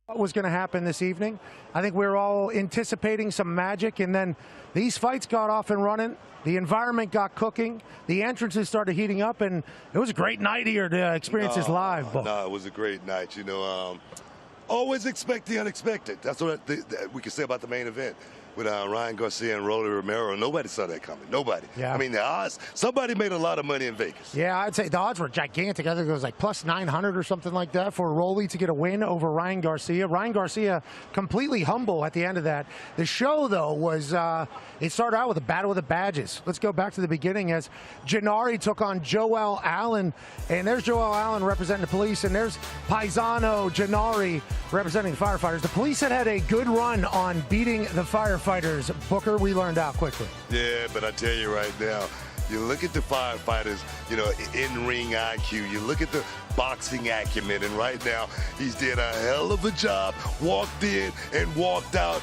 What was going to happen this evening. I think we were all anticipating some magic, and then these fights got off and running. The environment got cooking. The entrances started heating up, and it was a great night here to experience this live. No, it was a great night. Always expect the unexpected. That's what we can say about the main event with Ryan Garcia and Romero. Nobody saw that coming. Nobody. Yeah. I mean, the odds, somebody made a lot of money in Vegas. Yeah, I'd say the odds were gigantic. I think it was like plus 900 or something like that for Rolly to get a win over Ryan Garcia. Ryan Garcia completely humble at the end of that. The show, though, was it started out with a battle of the badges. Let's go back to the beginning as Gennari took on Joel Allen. And there's Joel Allen representing the police, and there's Paisano Gennari representing the firefighters. The police had a good run on beating the firefighters. Booker, we learned out quickly. Yeah, but I tell you right now, you look at the firefighters, in-ring IQ. You look at the boxing acumen, and right now he's did a hell of a job. Walked in and walked out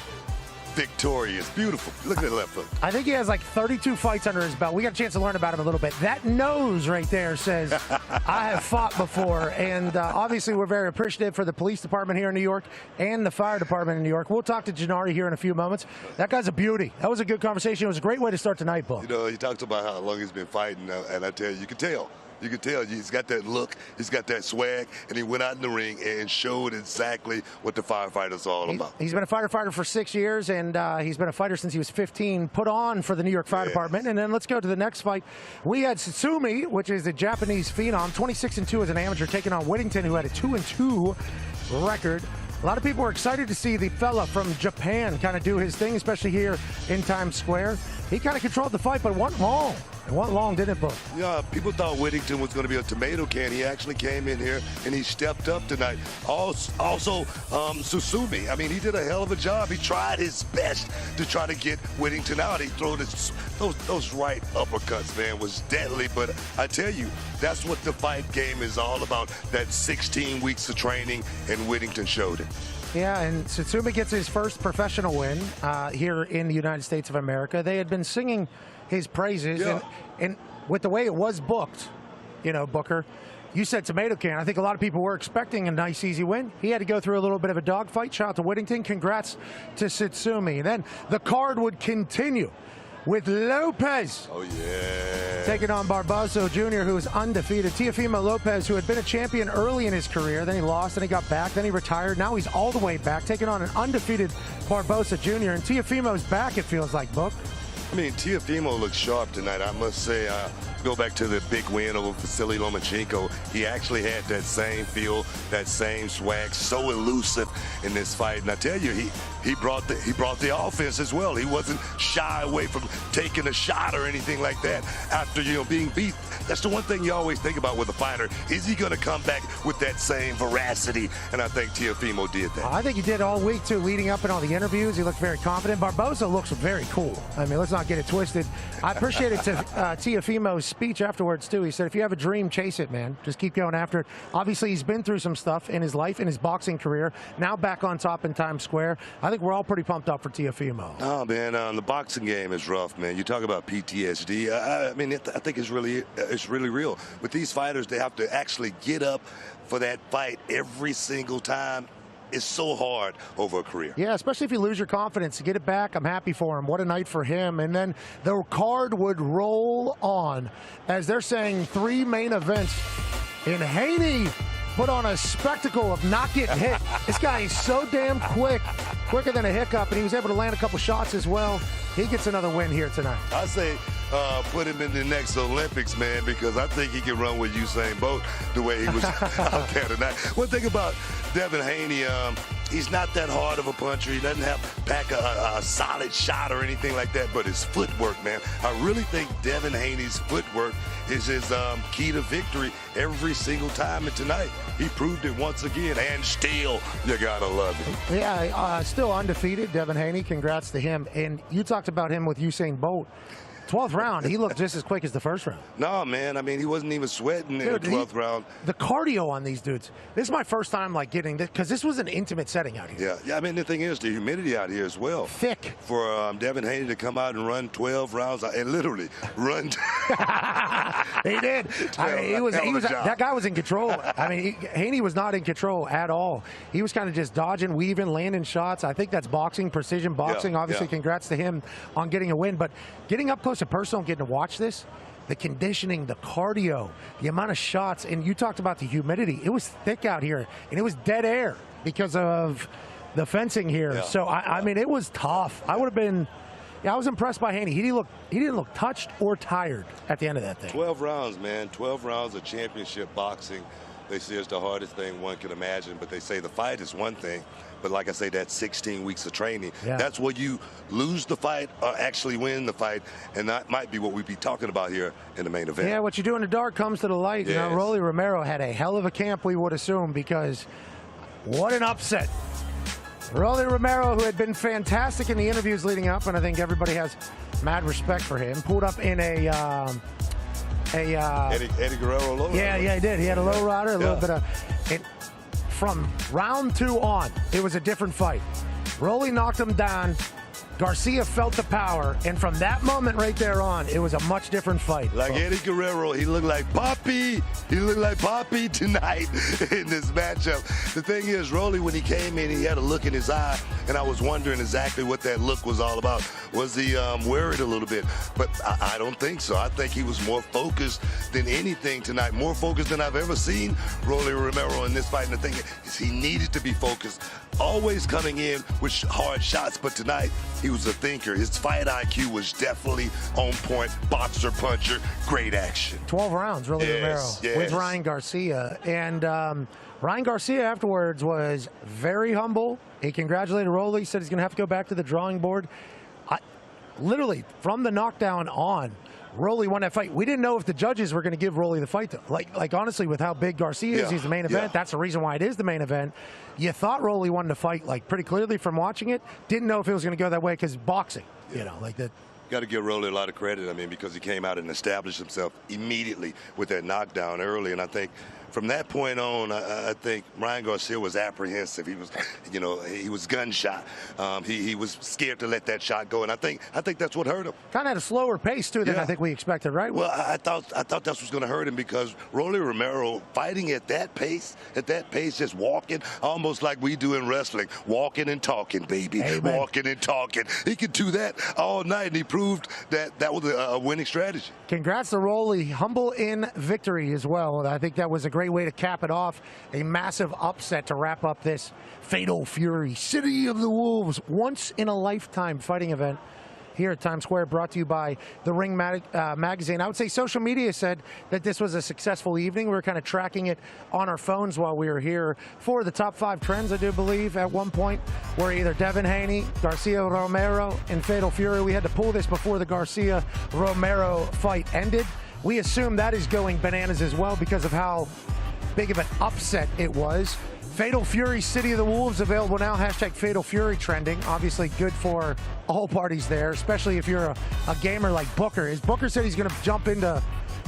victorious. Beautiful. Look at the left foot. I think he has like 32 fights under his belt. We got a chance to learn about him a little bit. That nose right there says, I have fought before. And obviously we're very appreciative for the police department here in New York and the fire department in New York. We'll talk to Gennari here in a few moments. That guy's a beauty. That was a good conversation. It was a great way to start tonight, Paul. He talks about how long he's been fighting, and I tell you, you can tell. You can tell he's got that look, he's got that swag, and he went out in the ring and showed exactly what the firefighters are all about. He's been a firefighter for 6 years, and he's been a fighter since he was 15, put on for the New York Fire Department. And then let's go to the next fight. We had Tsutsumi, which is a Japanese phenom, 26-2 as an amateur, taking on Whittington, who had a 2-2 record. A lot of people were excited to see the fella from Japan kind of do his thing, especially here in Times Square. He kind of controlled the fight, but it wasn't long. It wasn't long, didn't it, Book? Yeah, people thought Whittington was going to be a tomato can. He actually came in here and he stepped up tonight. Also, Tsutsumi, I mean, he did a hell of a job. He tried his best to try to get Whittington out. He threw those right uppercuts, man, was deadly. But I tell you, that's what the fight game is all about, that 16 weeks of training, and Whittington showed it. Yeah, and Tsutsumi gets his first professional win here in the United States of America. They had been singing his praises, and with the way it was booked, Booker, you said tomato can. I think a lot of people were expecting a nice, easy win. He had to go through a little bit of a dogfight. Shout out to Whittington. Congrats to Tsutsumi. And then the card would continue with Lopez. Oh, yeah. Taking on Barbosa Jr., who is undefeated. Teofimo Lopez, who had been a champion early in his career, then he lost, then he got back, then he retired. Now he's all the way back, taking on an undefeated Barbosa Jr., and Teofimo's back, it feels like, Book. I mean, Teofimo looks sharp tonight. I must say, go back to the big win over Vasily Lomachenko. He actually had that same feel, that same swag, so elusive in this fight. And I tell you, he brought the offense as well. He wasn't shy away from taking a shot or anything like that after being beat. That's the one thing you always think about with a fighter. Is he going to come back with that same veracity? And I think Teofimo did that. I think he did all week, too, leading up in all the interviews. He looked very confident. Barbosa looks very cool. I mean, let's not get it twisted. I appreciated Teofimo's speech afterwards, too. He said, if you have a dream, chase it, man. Just keep going after it. Obviously, he's been through some stuff in his life, in his boxing career. Now back on top in Times Square. I think we're all pretty pumped up for Teofimo. Oh, man, the boxing game is rough, man. You talk about PTSD. I mean, I think it's really real. With these fighters, they have to actually get up for that fight every single time. It's so hard over a career. Yeah, especially if you lose your confidence. To get it back, I'm happy for him. What a night for him. And then the card would roll on as they're saying 3 main events. And Haney put on a spectacle of not getting hit. This guy is so damn quick, quicker than a hiccup, and he was able to land a couple shots as well. He gets another win here tonight. I say put him in the next Olympics, man, because I think he can run with Usain Bolt the way he was out there tonight. One thing about Devin Haney, he's not that hard of a puncher. He doesn't pack a solid shot or anything like that, but his footwork, man. I really think Devin Haney's footwork is his key to victory every single time. And tonight, he proved it once again. And still, you gotta love it. Yeah, still undefeated, Devin Haney. Congrats to him. And you talked about him with Usain Bolt. 12th round, he looked just as quick as the first round. No, man. I mean, he wasn't even sweating in the 12th round. The cardio on these dudes. This is my first time like getting this because this was an intimate setting out here. Yeah. I mean, the thing is, the humidity out here as well. Thick. For Devin Haney to come out and run 12 rounds and literally run. He did. That guy was in control. I mean, Haney was not in control at all. He was kind of just dodging, weaving, landing shots. I think that's boxing, precision boxing. Obviously, congrats to him on getting a win. But getting up close and personal, getting to watch this, the conditioning, the cardio, the amount of shots, and you talked about the humidity. It was thick out here, and it was dead air because of the fencing here. Yeah. So, I mean, it was tough. I would have been... Yeah, I was impressed by Haney. He didn't look touched or tired at the end of that thing. 12 rounds, man. 12 rounds of championship boxing. They say it's the hardest thing one can imagine, but they say the fight is one thing. But like I say, that's 16 weeks of training. Yeah. That's where you lose the fight or actually win the fight, and that might be what we'd be talking about here in the main event. Yeah, what you do in the dark comes to the light. Yes. Now, Rolly Romero had a hell of a camp, we would assume, because what an upset. Rolly Romero, who had been fantastic in the interviews leading up, and I think everybody has mad respect for him, pulled up in a Eddie Guerrero low rider. Yeah, he did. He had a low rider, a little bit of it. From round 2 on, it was a different fight. Rolly knocked him down. Garcia felt the power, and from that moment right there on, it was a much different fight. Like Eddie Guerrero, he looked like Poppy. He looked like Poppy tonight in this matchup. The thing is, Rolly, when he came in, he had a look in his eye, and I was wondering exactly what that look was all about. Was he worried a little bit? But I don't think so. I think he was more focused than anything tonight, more focused than I've ever seen Rolly Romero in this fight. And the thing is, he needed to be focused, always coming in with hard shots, but tonight, he was a thinker. His fight IQ was definitely on point. Boxer, puncher, great action. 12 rounds, Rolly Romero with Ryan Garcia. And Ryan Garcia afterwards was very humble. He congratulated Rolly, said he's going to have to go back to the drawing board. Literally, from the knockdown on, Rolly won that fight. We didn't know if the judges were going to give Rolly the fight. Like honestly, with how big Garcia is, he's the main event. That's the reason why it is the main event. You thought Rolly won the fight, like, pretty clearly from watching it. Didn't know if it was going to go that way because boxing, you know, like that. Got to give Rolly a lot of credit, I mean, because he came out and established himself immediately with that knockdown early. And I think from that point on, I think Ryan Garcia was apprehensive. He was, you know, he was gunshot. He was scared to let that shot go, and I think that's what hurt him. Kind of had a slower pace too than I think we expected, right? Well, I thought that's what's going to hurt him because Rolly Romero fighting at that pace, just walking, almost like we do in wrestling, walking and talking, baby, walking and talking. He could do that all night, and he proved that was a winning strategy. Congrats to Rolly, humble in victory as well. I think that was a great way to cap it off. A massive upset to wrap up this Fatal Fury City of the Wolves once in a lifetime fighting event here at Times Square, brought to you by the Ring magazine. I would say social media said that this was a successful evening. We were kind of tracking it on our phones while we were here. 4 of the top 5 trends, I do believe, at one point were either Devin Haney, Garcia Romero, and Fatal Fury. We had to pull this before the Garcia Romero fight ended. We assume that is going bananas as well because of how big of an upset it was. Fatal Fury City of the Wolves available now. Hashtag Fatal Fury trending. Obviously good for all parties there, especially if you're a gamer like Booker. Booker said he's going to jump into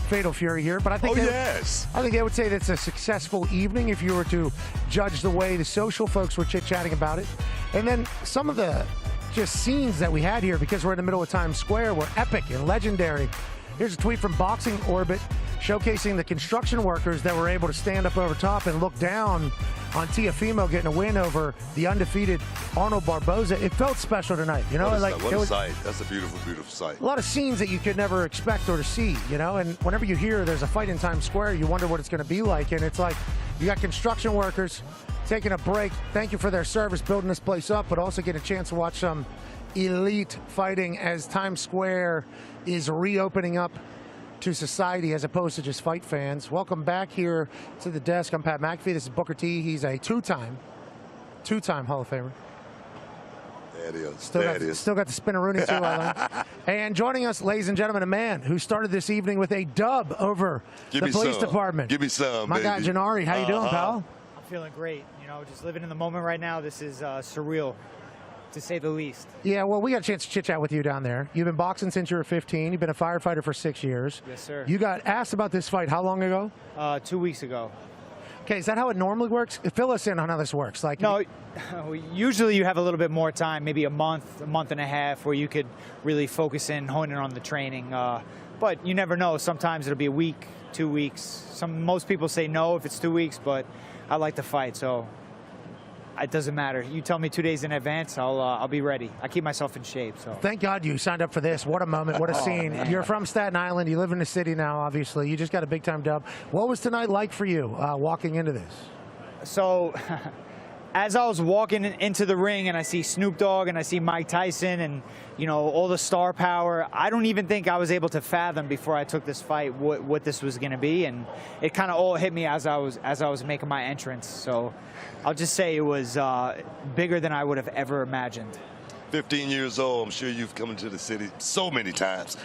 Fatal Fury here, but I think I think they would say that's a successful evening if you were to judge the way the social folks were chit-chatting about it. And then some of the just scenes that we had here, because we're in the middle of Times Square, were epic and legendary. Here's a tweet from Boxing Orbit showcasing the construction workers that were able to stand up over top and look down on Teofimo getting a win over the undefeated Arnold Barboza. It felt special tonight, you know. What a sight. That's a beautiful, beautiful sight. A lot of scenes that you could never expect or to see, you know. And whenever you hear there's a fight in Times Square, you wonder what it's going to be like. And it's like you got construction workers taking a break. Thank you for their service building this place up, but also get a chance to watch some elite fighting as Times Square is reopening up to society as opposed to just fight fans. Welcome back here to the desk. I'm Pat McAfee. This is Booker T. He's a two-time Hall of Famer. There it is. Still got the spinneroonie too, I learned. And joining us, ladies and gentlemen, a man who started this evening with a dub over the police department. Give me some, my guy Janari. How you doing, pal? I'm feeling great. You know, just living in the moment right now. This is surreal. to say the least. Yeah, well, we got a chance to chit-chat with you down there. You've been boxing since you were 15. You've been a firefighter for 6 years. Yes, sir. You got asked about this fight how long ago? 2 weeks ago. Okay, is that how it normally works? Fill us in on how this works. Like, no, usually you have a little bit more time, maybe a month and a half, where you could really focus in, hone in on the training. But you never know. Sometimes it'll be a week, 2 weeks. Most people say no if it's 2 weeks, but I like to fight, so it doesn't matter. You tell me 2 days in advance, I'll be ready. I keep myself in shape. So thank God you signed up for this. What a moment! What a scene! Man. You're from Staten Island. You live in the city now. Obviously, you just got a big time dub. What was tonight like for you walking into this? So, as I was walking into the ring and I see Snoop Dogg and I see Mike Tyson and, you know, all the star power, I don't even think I was able to fathom before I took this fight what this was going to be, and it kind of all hit me as I was making my entrance. So I'll just say it was bigger than I would have ever imagined. 15 years old, I'm sure you've come into the city so many times.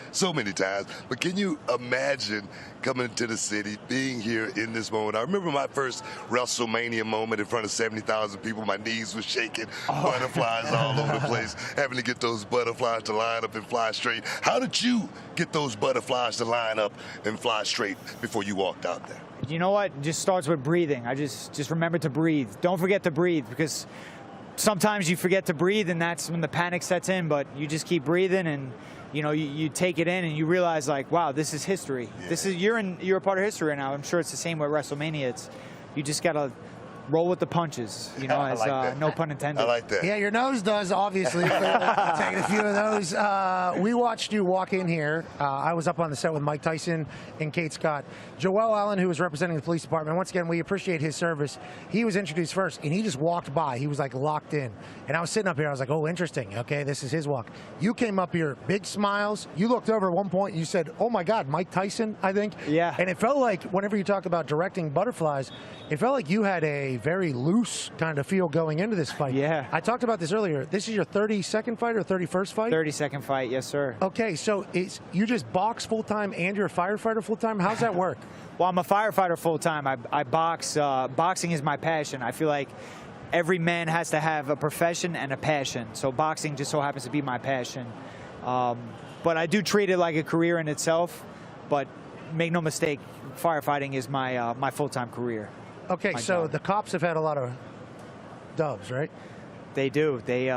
But can you imagine coming to the city, being here in this moment? I remember my first WrestleMania moment in front of 70,000 people. My knees were shaking, butterflies all over the place, having to get those butterflies to line up and fly straight. How did you get those butterflies to line up and fly straight before you walked out there? You know what? It just starts with breathing. I just remember to breathe. Don't forget to breathe, because sometimes you forget to breathe, and that's when the panic sets in. But you just keep breathing, and you know you take it in, and you realize, like, wow, this is history. Yeah. This is you're a part of history right now. I'm sure it's the same with WrestleMania. You just gotta roll with the punches, you know, as like no pun intended. I like that. Yeah, your nose does, obviously. Taking a few of those. We watched you walk in here. I was up on the set with Mike Tyson and Kate Scott. Joel Allen, who was representing the police department, once again, we appreciate his service. He was introduced first, and he just walked by. He was, like, locked in. And I was sitting up here. I was like, oh, interesting. Okay, this is his walk. You came up here, big smiles. You looked over at one point, and you said, oh, my God, Mike Tyson, I think. Yeah. And it felt like, whenever you talk about directing butterflies, it felt like you had a very loose kind of feel going into this fight. Yeah. I talked about this earlier. This is your 32nd fight or 31st fight? 32nd fight, yes, sir. Okay, so you just box full-time and you're a firefighter full-time? How's that work? Well, I'm a firefighter full-time. I box. Boxing is my passion. I feel like every man has to have a profession and a passion. So boxing just so happens to be my passion. But I do treat it like a career in itself. But make no mistake, firefighting is my full-time career. Okay, so the cops have had a lot of dubs, right? They do. They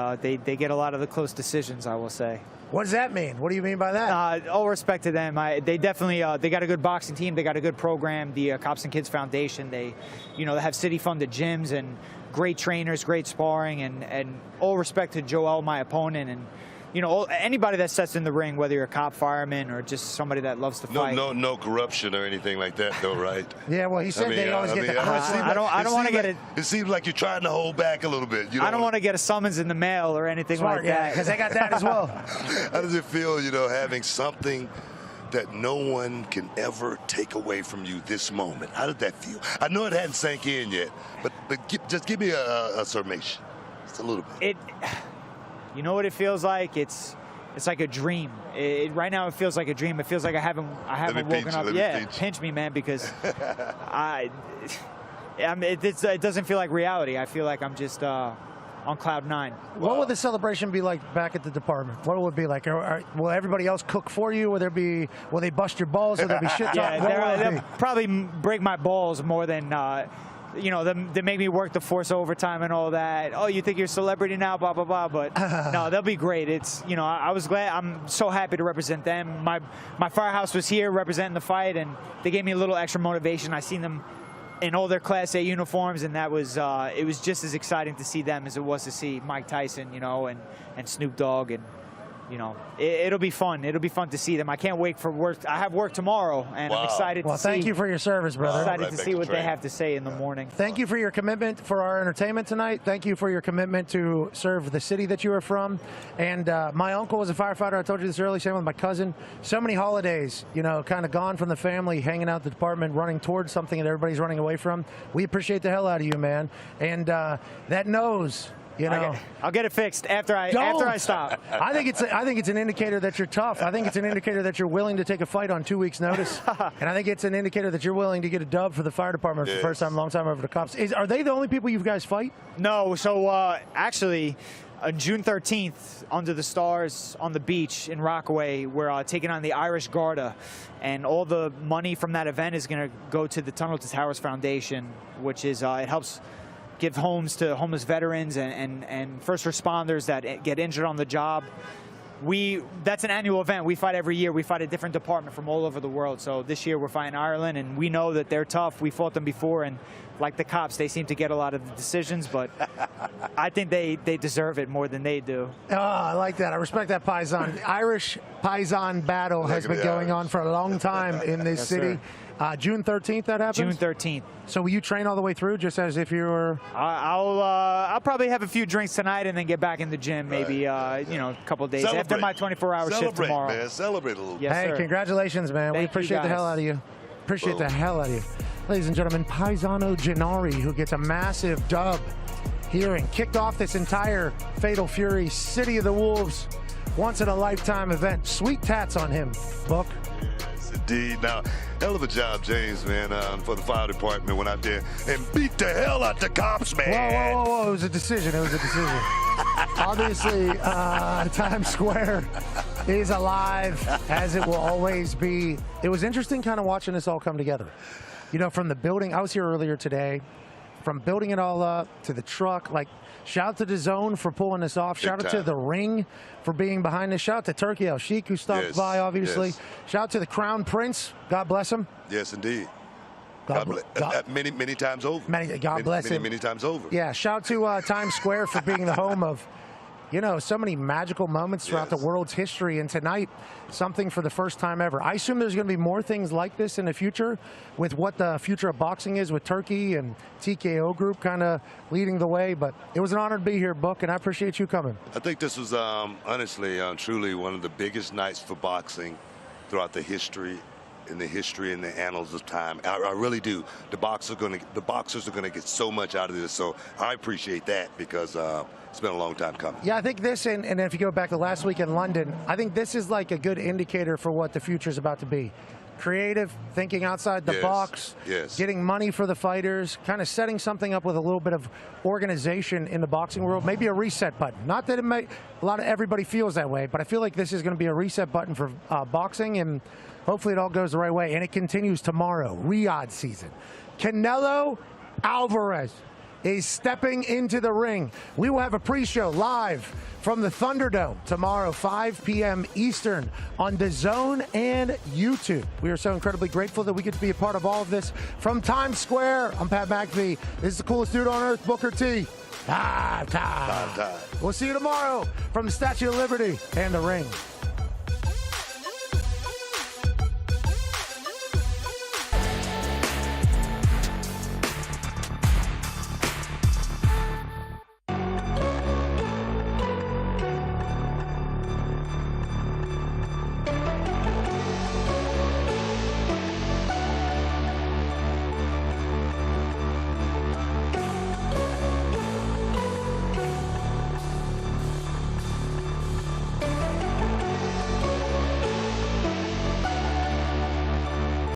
get a lot of the close decisions, I will say. What does that mean? What do you mean by that? All respect to them. They definitely they got a good boxing team. They got a good program. The Cops and Kids Foundation. They have city-funded gyms and great trainers, great sparring, and all respect to Joel, my opponent, and anybody that sets in the ring, whether you're a cop, fireman, or just somebody that loves to fight. No corruption or anything like that, though, right? Yeah, well, he said they always get the I don't want to get it. It seems like you're trying to hold back a little bit. I don't want to get a summons in the mail or anything like that. Because they got that as well. How does it feel, having something that no one can ever take away from you this moment? How did that feel? I know it hadn't sank in yet, but just give me a summation. Just a little bit. You know what it feels like? It's like a dream. Right now, it feels like a dream. It feels like I haven't woken up. Yeah, pinch me, man, because it doesn't feel like reality. I feel like I'm just on cloud 9. What would the celebration be like back at the department? What would it be like? Will everybody else cook for you? Will they bust your balls? Will there be shit talk? Yeah, they'll probably break my balls more than. They make me work the force overtime and all that. Oh, you think you're a celebrity now, blah, blah, blah. But no, they'll be great. It's, I was glad. I'm so happy to represent them. My firehouse was here representing the fight, and they gave me a little extra motivation. I seen them in all their Class A uniforms, and that was, it was just as exciting to see them as it was to see Mike Tyson, and Snoop Dogg, and, it'll be fun. It'll be fun to see them. I can't wait for work. I have work tomorrow, and I'm excited to see. Well, thank you for your service, brother. Excited to see what they have to say in the morning. Thank you for your commitment for our entertainment tonight. Thank you for your commitment to serve the city that you are from. And my uncle was a firefighter. I told you this earlier. Same with my cousin. So many holidays, kind of gone from the family, hanging out at the department, running towards something that everybody's running away from. We appreciate the hell out of you, man. And that nose. I'll get it fixed after I stop. I think it's an indicator that you're tough. I think it's an indicator that you're willing to take a fight on 2 weeks' notice. And I think it's an indicator that you're willing to get a dub for the fire department for the first time, long time over the cops. Are they the only people you guys fight? No. So actually, on June 13th, under the stars on the beach in Rockaway, we're taking on the Irish Garda, and all the money from that event is going to go to the Tunnel to Towers Foundation, which is it helps give homes to homeless veterans and first responders that get injured on the job. That's an annual event. We fight every year. We fight a different department from all over the world. So this year we're fighting Ireland, and we know that they're tough. We fought them before, and like the cops, they seem to get a lot of the decisions, but I think they deserve it more than they do. Oh, I like that. I respect that Paisan. The Irish Paisan battle has been going on for a long time in this city. June 13th, that happens? June 13th. So will you train all the way through, just as if you were? I'll probably have a few drinks tonight and then get back in the gym, maybe you know, a couple of days after my 24-hour shift tomorrow. Man. Celebrate a little bit. Yes, hey, sir. Congratulations, man. We appreciate the hell out of you. Appreciate the hell out of you. Ladies and gentlemen, Paisano Gennari, who gets a massive dub here and kicked off this entire Fatal Fury City of the Wolves once-in-a-lifetime event. Sweet tats on him, Book. Yes, indeed. Now, hell of a job, James, man, for the fire department went out there and beat the hell out the cops, man. Whoa. It was a decision. Obviously, Times Square is alive, as it will always be. It was interesting kind of watching this all come together. You know, from the building, I was here earlier today, from building it all up to the truck, like, shout out to DAZN for pulling this off. Shout out to the Ring for being behind this. Shout out to Turkey El Sheikh, who stopped by, obviously. Yes. Shout out to the Crown Prince. God bless him. Yes, indeed. Many times over. God bless him. Many times over. Yeah, shout out to Times Square for being the home of, you know, so many magical moments throughout the world's history. And tonight, something for the first time ever. I assume there's going to be more things like this in the future with what the future of boxing is with Turkey and TKO Group kind of leading the way. But it was an honor to be here, Book, and I appreciate you coming. I think this was honestly, truly one of the biggest nights for boxing throughout the history and the annals of time. I really do. The boxers are gonna get so much out of this. So I appreciate that because it's been a long time coming. Yeah, I think this, and if you go back to last week in London, I think this is like a good indicator for what the future is about to be. Creative, thinking outside the box, getting money for the fighters, kind of setting something up with a little bit of organization in the boxing world, maybe a reset button. Not that everybody feels that way, but I feel like this is going to be a reset button for boxing, and hopefully it all goes the right way. And it continues tomorrow, Riyadh season. Canelo Alvarez is stepping into the ring. We will have a pre-show live from the Thunderdome tomorrow, 5 p.m. Eastern on DAZN and YouTube. We are so incredibly grateful that we get to be a part of all of this. From Times Square, I'm Pat McAfee. This is the coolest dude on earth, Booker T. We'll see you tomorrow from the Statue of Liberty and the Ring.